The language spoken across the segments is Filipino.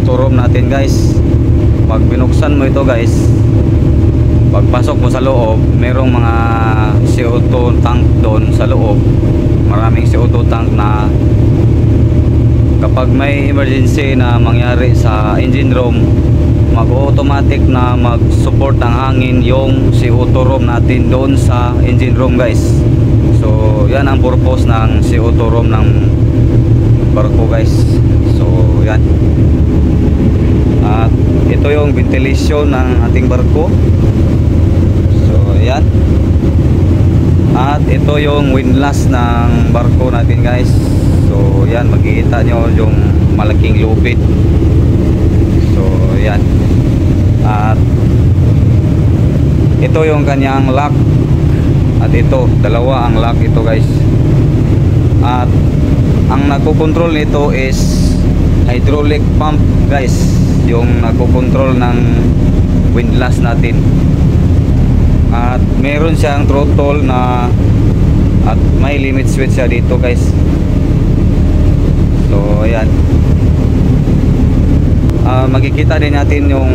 CO2 room natin guys. Pag binuksan mo ito guys, pagpasok mo sa loob, merong mga CO2 tank doon sa loob. Maraming CO2 tank na kapag may emergency na mangyari sa engine room, mag-automatic na mag-support ng hangin yung CO2 room natin doon sa engine room guys. So yan ang purpose ng CO2 room ng barko guys. So yan, at ito yung ventilation ng ating barko. So yan, at ito yung windlass ng barko natin guys. So yan, makikita nyo yung malaking lupit. So yan, at ito yung kanyang lock. At ito, dalawa ang lock ito guys. At ang nagkocontrol nito is hydraulic pump guys, yung nagkocontrol ng windlass natin. At meron siyang throttle na, at may limit switch siya dito guys. So ayan, makikita din natin yung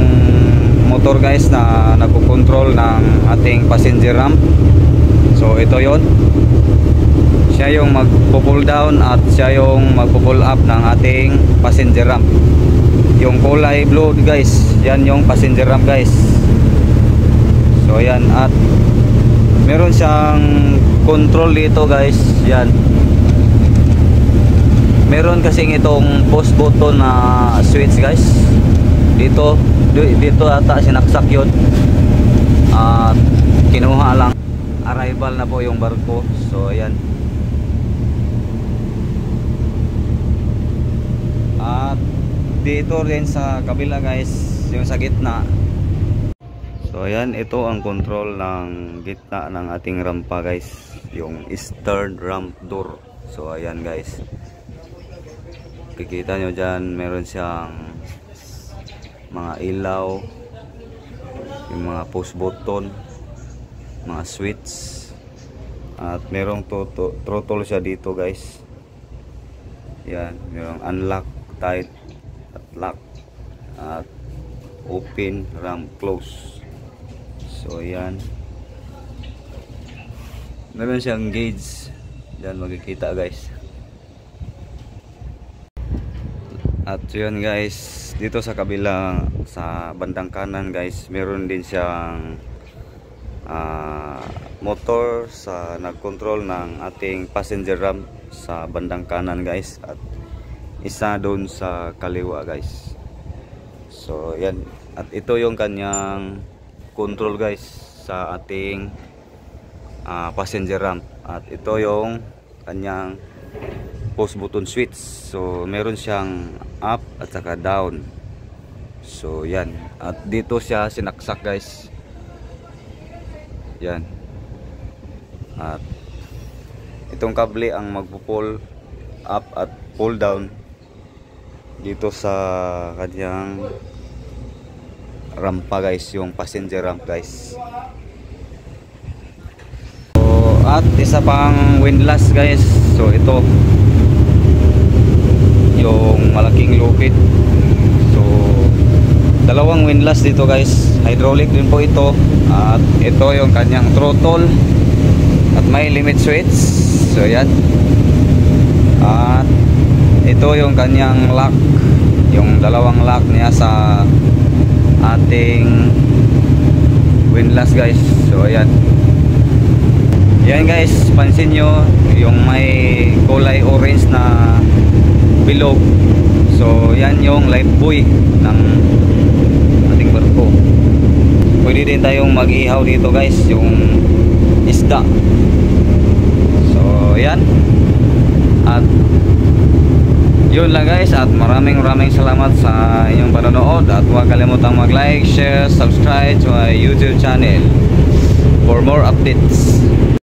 motor guys na nagkocontrol ng ating passenger ramp. So ito yon, siya yung magpo-pull down at siya yung magpo-pull up ng ating passenger ramp. Yung kulay blue guys, yan yung passenger ramp guys. So yan, at meron siyang control dito guys. Yan, meron kasing itong push button na switch guys. Dito ata sinaksak yun, at kinuha lang. Arrival na po yung barko. So ayan, at dito rin sa kabila guys, yung sa gitna. So ayan, ito ang control ng gitna ng ating rampa guys, yung stern ramp door. So ayan guys, kikita nyo dyan, meron siyang mga ilaw, yung mga push button, mga switch, at merong throttle siya dito guys. Yan, merong unlock, tight at lock, at open, ramp, close. So yan, meron siyang gauge dyan, makikita guys. At yun guys, dito sa kabila, sa bandang kanan guys, meron din siyang motor sa nagkontrol ng ating passenger ramp sa bandang kanan guys, at isa doon sa kaliwa guys. So yan, at ito yung kanyang control guys sa ating passenger ramp, at ito yung kanyang push button switch. So meron siyang up at saka down. So yan, at dito siya sinaksak guys. Yan, at itong kable ang magpo-pull up at pull down dito sa kanyang rampa guys, yung passenger ramp guys. So, at isa pang windlass guys. So ito yung malaking lupit. So dalawang windlass dito guys, hydraulic din po ito. At ito yung kanyang throttle, at may limit switch. So yan, at ito yung kanyang lock, yung dalawang lock niya sa ating windlass guys. So ayan, yan guys, pansin nyo yung may kulay orange na bilog. So yan yung life buoy ng ating barko. Pwede din tayong mag-ihaw dito guys, yung isda. So yan, at yun lang guys, at maraming salamat sa inyong panonood, at huwag kalimutang mag-like, share, subscribe to my YouTube channel for more updates.